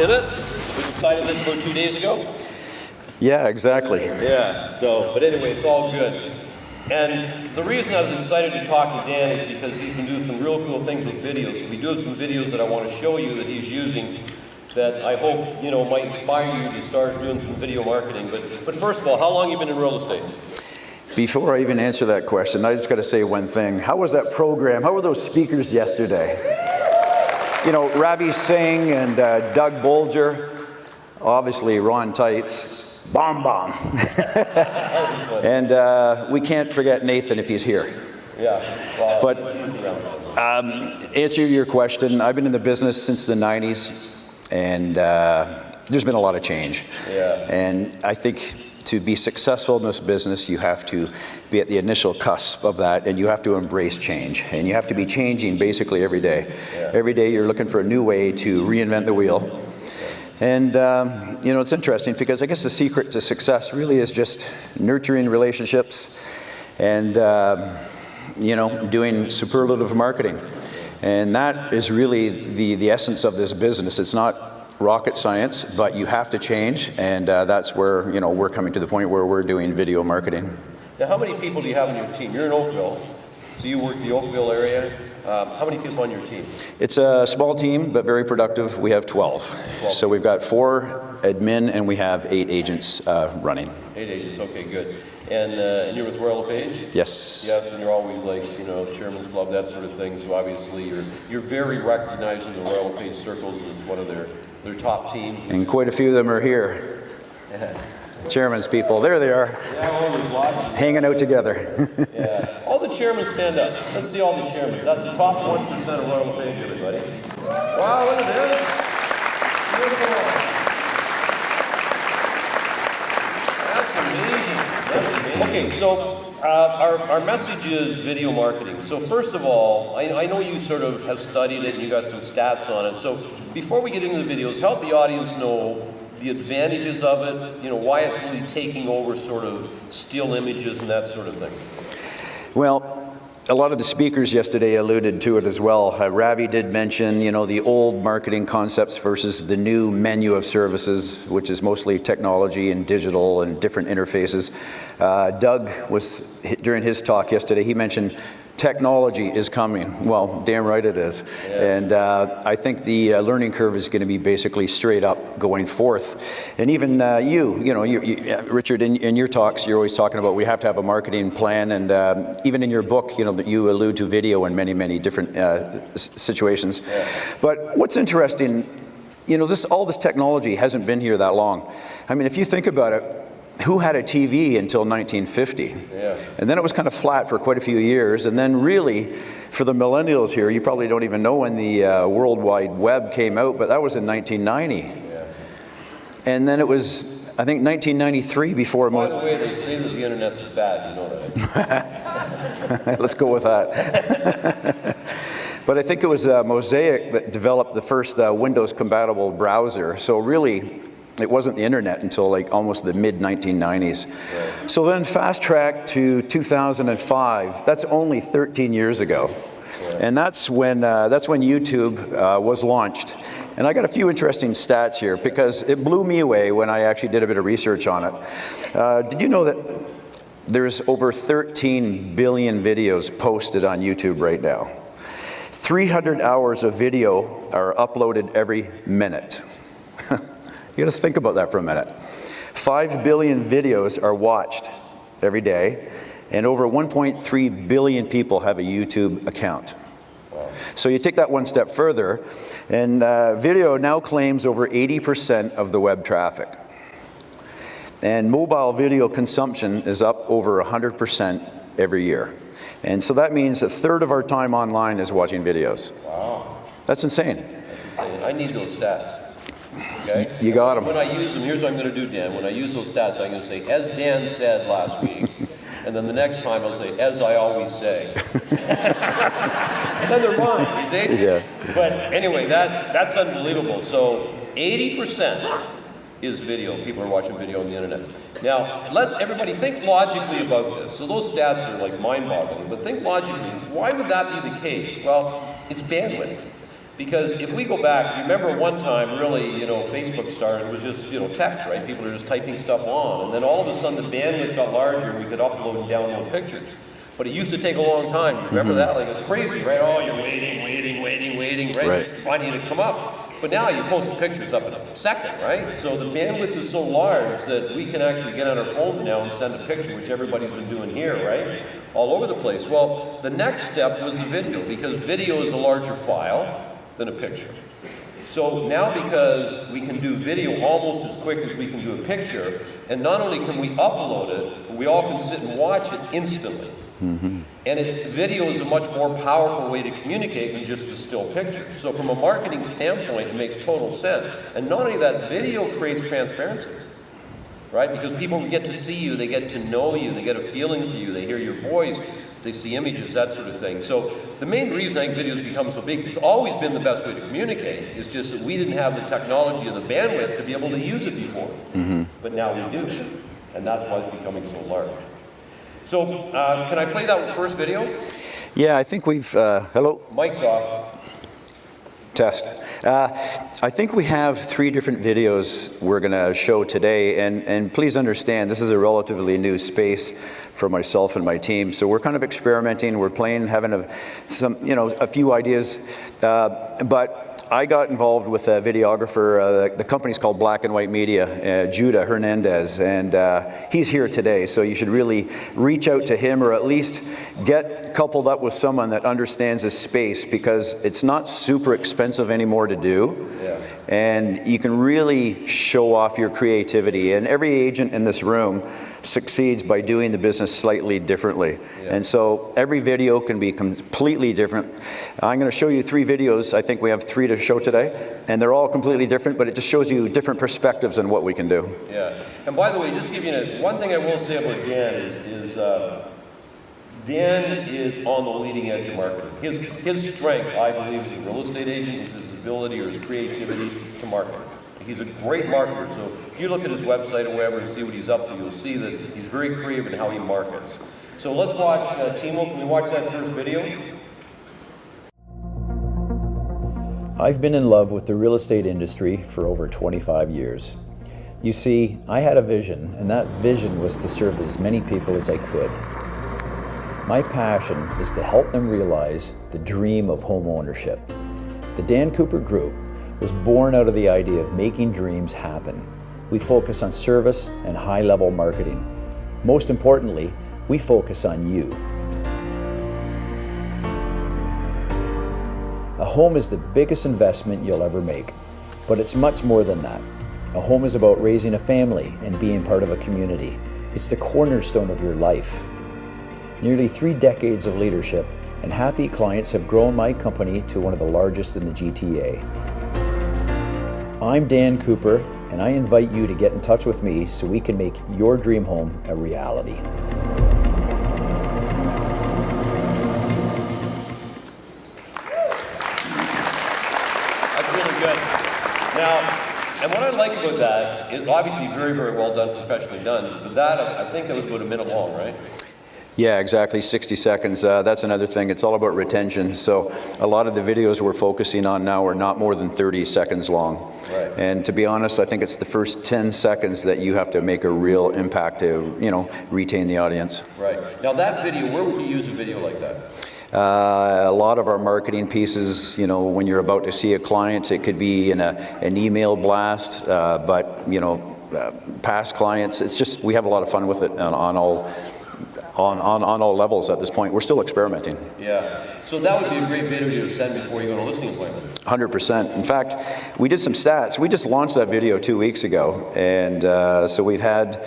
did it? We decided this about 2 days ago. Yeah, exactly. Yeah, but anyway, it's all good. And the reason I was excited to talk to Dan is because he's been doing some real cool things with videos. So we do have some videos that I want to show you that he's using that I hope, might inspire you to start doing some video marketing. But first of all, how long have you been in real estate? Before I even answer that question, I just got to say one thing. How was that program? How were those speakers yesterday? Ravi Singh and Doug Bolger, obviously Ron Tights. Bomb. And we can't forget Nathan if he's here. Yeah. Well, but answer your question, I've been in the business since the 90s, and there's been a lot of change. Yeah. And I think to be successful in this business, you have to be at the initial cusp of that, and you have to embrace change. And you have to be changing basically every day. Yeah. Every day you're looking for a new way to reinvent the wheel. And, it's interesting because I guess the secret to success really is just nurturing relationships and, doing superlative marketing. And that is really the essence of this business. It's not rocket science, but you have to change. And that's where, we're coming to the point where we're doing video marketing. Now, how many people do you have on your team? You're in Oakville, so you work the Oakville area. How many people on your team? It's a small team, but very productive. We have 12. So we've got 4 admin, and we have 8 agents running. 8 agents, okay, good. And you're with Royal LePage? Yes. Yes, and you're always like, Chairman's Club, that sort of thing. So obviously you're very recognized in the Royal LePage circles as one of their top teams. And quite a few of them are here. Chairman's people, there they are. Yeah, hanging out together. Yeah. All the chairmen stand up. Let's see all the chairmen. That's the top 1% of Royal LePage, everybody. Wow, look at this. Beautiful. That's amazing. Okay, so our message is video marketing. So first of all, I know you sort of have studied it and you got some stats on it. So before we get into the videos, help the audience know the advantages of it, why it's really taking over sort of still images and that sort of thing. Well, a lot of the speakers yesterday alluded to it as well. Ravi did mention, the old marketing concepts versus the new menu of services, which is mostly technology and digital and different interfaces. Doug was, during his talk yesterday, he mentioned technology is coming. Well, damn right it is. Yeah. And I think the learning curve is going to be basically straight up going forth. And even you, Richard, in your talks, you're always talking about we have to have a marketing plan. And even in your book, that you allude to video in many, many different situations. Yeah. But what's interesting, all this technology hasn't been here that long. I mean, if you think about it, who had a TV until 1950? Yeah. And then it was kind of flat for quite a few years. And then really, for the millennials here, you probably don't even know when the World Wide Web came out, but that was in 1990. Yeah. And then it was, I think, 1993 before... By the way, they say that the internet's a fad, you know that. Let's go with that. But I think it was Mosaic that developed the first Windows-compatible browser. So really, it wasn't the internet until like almost the mid-1990s. Right. So then fast track to 2005. That's only 13 years ago. Right. And that's when YouTube was launched. And I got a few interesting stats here because it blew me away when I actually did a bit of research on it. Did you know that there's over 13 billion videos posted on YouTube right now? 300 hours of video are uploaded every minute. You got to think about that for a minute. 5 billion videos are watched every day, and over 1.3 billion people have a YouTube account. Wow. So you take that one step further, and video now claims over 80% of the web traffic. And mobile video consumption is up over 100% every year. And so that means a third of our time online is watching videos. Wow. That's insane. That's insane. I need those stats. Okay? You got them. When I use them, here's what I'm going to do, Dan. When I use those stats, I'm going to say, as Dan said last week. And then the next time I'll say, as I always say. And then they're mine, you see? Yeah. But anyway, that's unbelievable. So 80% is video. People are watching video on the internet. Now, let's everybody think logically about this. So those stats are like mind-boggling, but think logically. Why would that be the case? Well, it's bandwidth. Because if we go back, remember one time, really, Facebook started, it was just, text, right? People are just typing stuff on. And then all of a sudden the bandwidth got larger and we could upload and download pictures. But it used to take a long time. Remember that? Like, it was crazy, right? Oh, you're waiting, right? Finding it to come up. But now you post the pictures up in a second, right? So the bandwidth is so large that we can actually get on our phones now and send a picture, which everybody's been doing here, right? All over the place. Well, the next step was the video, because video is a larger file than a picture. So now, because we can do video almost as quick as we can do a picture, and not only can we upload it, but we all can sit and watch it instantly. And video is a much more powerful way to communicate than just a still picture. So from a marketing standpoint, it makes total sense. And not only that, video creates transparency, right? Because people get to see you, they get to know you, they get a feeling for you, they hear your voice, they see images, that sort of thing. So the main reason I think videos become so big, it's always been the best way to communicate. It's just that we didn't have the technology or the bandwidth to be able to use it before. But now we do. And that's why it's becoming so large. So, can I play that first video? Yeah, I think we've, hello? Mic's off. Test. I think we have 3 different videos we're going to show today, and please understand, this is a relatively new space for myself and my team, so we're kind of experimenting, we're playing, having a few ideas, but I got involved with a videographer, the company's called Black and White Media, Judah Hernandez, and he's here today, so you should really reach out to him, or at least get coupled up with someone that understands this space, because it's not super expensive anymore to do, and you can really show off your creativity, and every agent in this room succeeds by doing the business slightly differently. And so every video can be completely different. I'm going to show you 3 videos. I think we have 3 to show today, and they're all completely different, but it just shows you different perspectives on what we can do. Yeah, and by the way, just to give you one thing I will say about Dan is Dan is on the leading edge of marketing. His strength, I believe, as a real estate agent is his ability or his creativity to market. He's a great marketer, so if you look at his website or wherever and see what he's up to, you'll see that he's very creative in how he markets. So let's watch, Timo, can we watch that first video? I've been in love with the real estate industry for over 25 years. You see, I had a vision, and that vision was to serve as many people as I could. My passion is to help them realize the dream of home ownership. The Dan Cooper Group was born out of the idea of making dreams happen. We focus on service and high-level marketing. Most importantly, we focus on you. A home is the biggest investment you'll ever make, but it's much more than that. A home is about raising a family and being part of a community. It's the cornerstone of your life. Nearly 3 decades of leadership and happy clients have grown my company to one of the largest in the GTA. I'm Dan Cooper, and I invite you to get in touch with me so we can make your dream home a reality. That's really good. Now, and what I like about that is obviously very, very well done, professionally done, but that, I think that was about a minute long, right? Yeah, exactly, 60 seconds. That's another thing. It's all about retention. So a lot of the videos we're focusing on now are not more than 30 seconds long. Right. And to be honest, I think it's the first 10 seconds that you have to make a real impact to, retain the audience. Right. Now that video, where would you use a video like that? A lot of our marketing pieces, when you're about to see a client, it could be in an email blast, but, past clients, it's just, we have a lot of fun with it on all levels at this point. We're still experimenting. Yeah. So that would be a great video to send before you go to a listing appointment. 100%. In fact, we did some stats. We just launched that video 2 weeks ago, and so we've had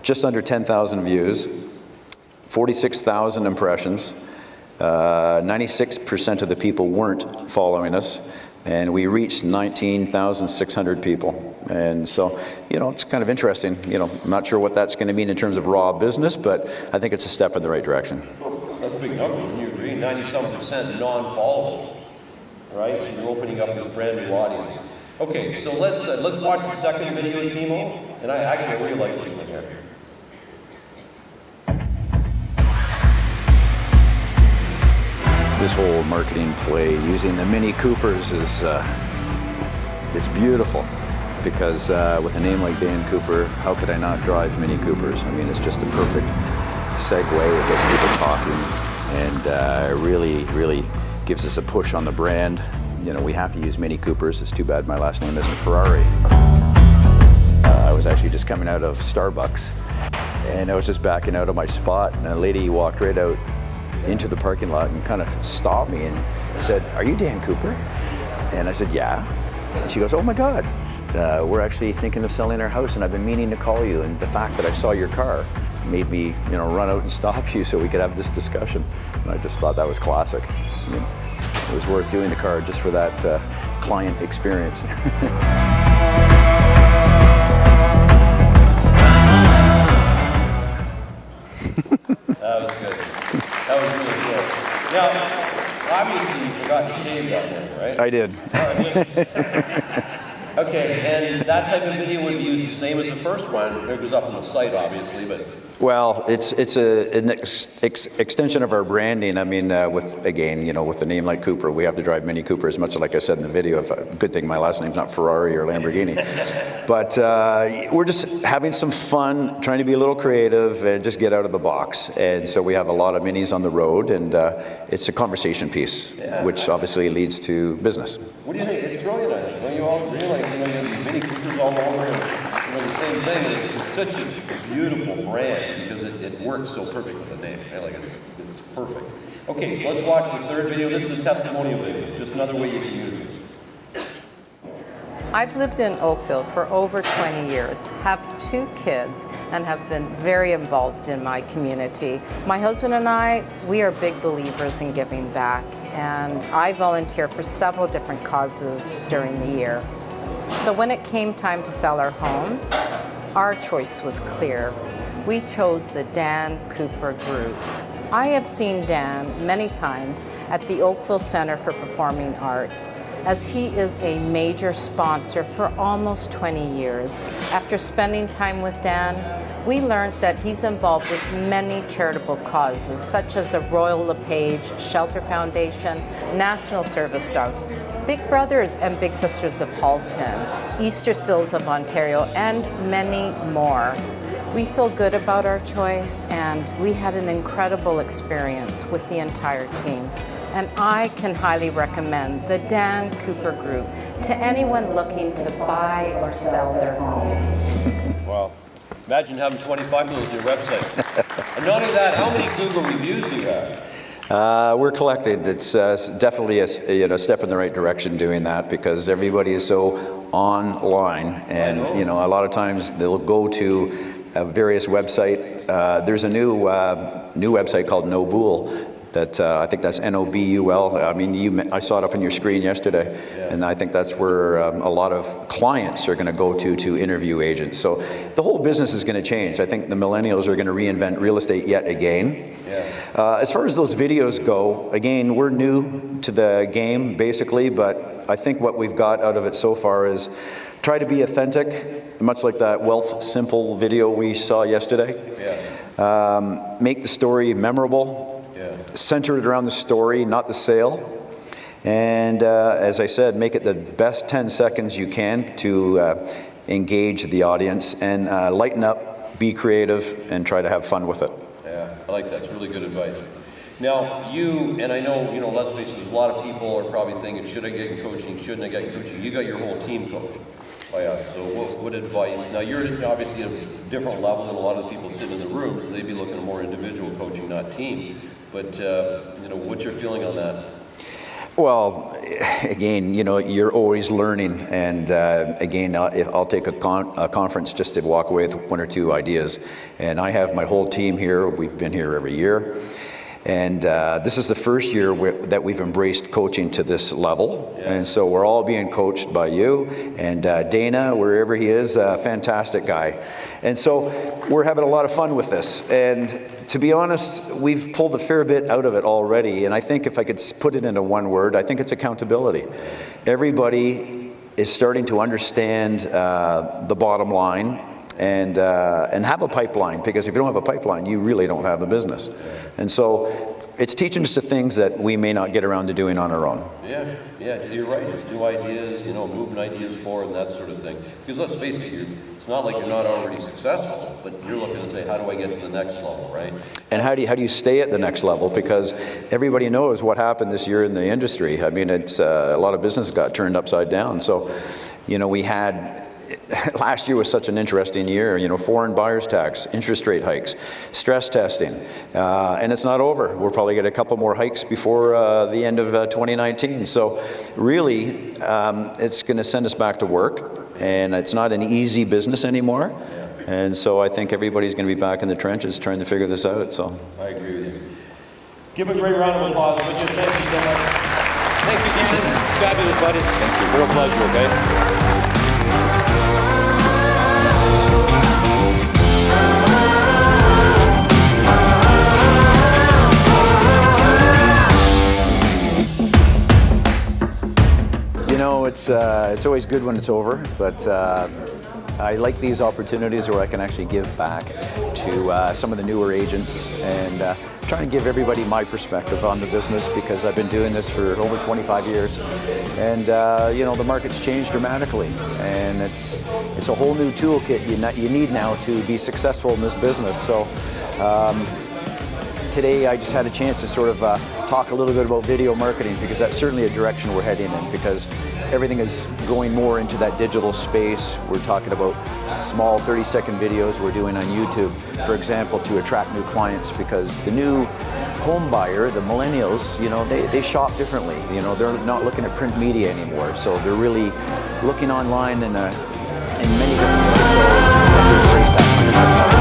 just under 10,000 views, 46,000 impressions. 96% of the people weren't following us, and we reached 19,600 people. And so, it's kind of interesting. I'm not sure what that's going to mean in terms of raw business, but I think it's a step in the right direction. That's a big number. You agree? 97% non-followers, right? So you're opening up this brand new audience. Okay, so let's watch the second video, Timo. And I really like this one here. This whole marketing play using the Mini Coopers is, it's beautiful. Because with a name like Dan Cooper, how could I not drive Mini Coopers? I mean, it's just a perfect segue to get people talking, and really gives us a push on the brand. You know, we have to use Mini Coopers. It's too bad my last name isn't Ferrari. I was actually just coming out of Starbucks, and I was just backing out of my spot, and a lady walked right out into the parking lot and kind of stopped me and said, "Are you Dan Cooper?" And I said, "Yeah." And she goes, "Oh my God. We're actually thinking of selling our house, and I've been meaning to call you, and the fact that I saw your car made me, run out and stop you so we could have this discussion." And I just thought that was classic. I mean, it was worth doing the car just for that client experience. That was good. That was really good. Now, obviously you forgot to shave that one, right? I did. Okay, and that type of video would be used the same as the first one. It goes up on the site, obviously, but... Well, it's an extension of our branding. I mean, with a name like Cooper, we have to drive Mini Coopers, much like I said in the video. Good thing my last name's not Ferrari or Lamborghini. But we're just having some fun, trying to be a little creative and just get out of the box. And so we have a lot of minis on the road, and it's a conversation piece, which obviously leads to business. What do you think? It's brilliant, I think. When you all realize, you have Mini Coopers all over, the same thing. It's such a beautiful brand because it works so perfect with the name. I like it. It's perfect. Okay, so let's watch the third video. This is a testimonial video. Just another way you can use it. I've lived in Oakville for over 20 years, have 2 kids, and have been very involved in my community. My husband and I, we are big believers in giving back, and I volunteer for several different causes during the year. So when it came time to sell our home, our choice was clear. We chose the Dan Cooper Group. I have seen Dan many times at the Oakville Center for Performing Arts, as he is a major sponsor for almost 20 years. After spending time with Dan, we learned that he's involved with many charitable causes, such as the Royal LePage Shelter Foundation, National Service Dogs, Big Brothers and Big Sisters of Halton, Easter Seals of Ontario, and many more. We feel good about our choice, and we had an incredible experience with the entire team. And I can highly recommend the Dan Cooper Group to anyone looking to buy or sell their home. Wow. Imagine having 25 of those on your website. And not only that, how many Google reviews do you have? We're collected. It's definitely a step in the right direction doing that, because everybody is so online, and a lot of times they'll go to a various website. There's a new website called Nobull. That I think that's Nobul. I mean, I saw it up on your screen yesterday, and I think that's where a lot of clients are going to go to interview agents. So the whole business is going to change. I think the millennials are going to reinvent real estate yet again. As far as those videos go, again, we're new to the game basically, but I think what we've got out of it so far is try to be authentic, much like that Wealth Simple video we saw yesterday. Make the story memorable. Centered around the story, not the sale. And as I said, make it the best 10 seconds you can to engage the audience, and lighten up, be creative, and try to have fun with it. Yeah, I like that. It's really good advice. Now, you, and I know, let's face it, there's a lot of people are probably thinking, should I get in coaching, shouldn't I get in coaching? You got your whole team coached by us, so what advice? Now, you're obviously at a different level than a lot of the people sitting in the room, so they'd be looking at more individual coaching, not team. But, what's your feeling on that? Well, again, you're always learning, and again, I'll take a conference just to walk away with 1 or 2 ideas. And I have my whole team here. We've been here every year. And this is the first year that we've embraced coaching to this level. And so we're all being coached by you. And Dana, wherever he is, a fantastic guy. And so we're having a lot of fun with this. And to be honest, we've pulled a fair bit out of it already. And I think if I could put it into one word, I think it's accountability. Everybody is starting to understand the bottom line. And have a pipeline, because if you don't have a pipeline, you really don't have a business. And so it's teaching us the things that we may not get around to doing on our own. Yeah, yeah, you're right. It's new ideas, you know, moving ideas forward and that sort of thing. Because let's face it, it's not like you're not already successful, but you're looking to say, how do I get to the next level, right? And how do you stay at the next level? Because everybody knows what happened this year in the industry. I mean, it's a lot of business got turned upside down. So, you know, we had last year was such an interesting year, you know, foreign buyers tax, interest rate hikes, stress testing, and it's not over. We'll probably get a couple more hikes before the end of 2019. So really, it's going to send us back to work, and it's not an easy business anymore. And so I think everybody's going to be back in the trenches trying to figure this out. So I agree with you. Give a great round of applause. Thank you so much. Thank you, Dan. Fabulous, buddy. Thank you. Real pleasure, okay? You know, it's always good when it's over, but I like these opportunities where I can actually give back to some of the newer agents and try and give everybody my perspective on the business, because I've been doing this for over 25 years, and you know, the market's changed dramatically, and it's a whole new toolkit you need now to be successful in this business. So today I just had a chance to sort of talk a little bit about video marketing, because that's certainly a direction we're heading in, because everything is going more into that digital space. We're talking about small 30-second videos we're doing on YouTube, for example, to attract new clients, because the new home buyer, the millennials, you know, they shop differently. You know, they're not looking at print media anymore, so they're really looking online in many different ways. So we have to embrace that kind of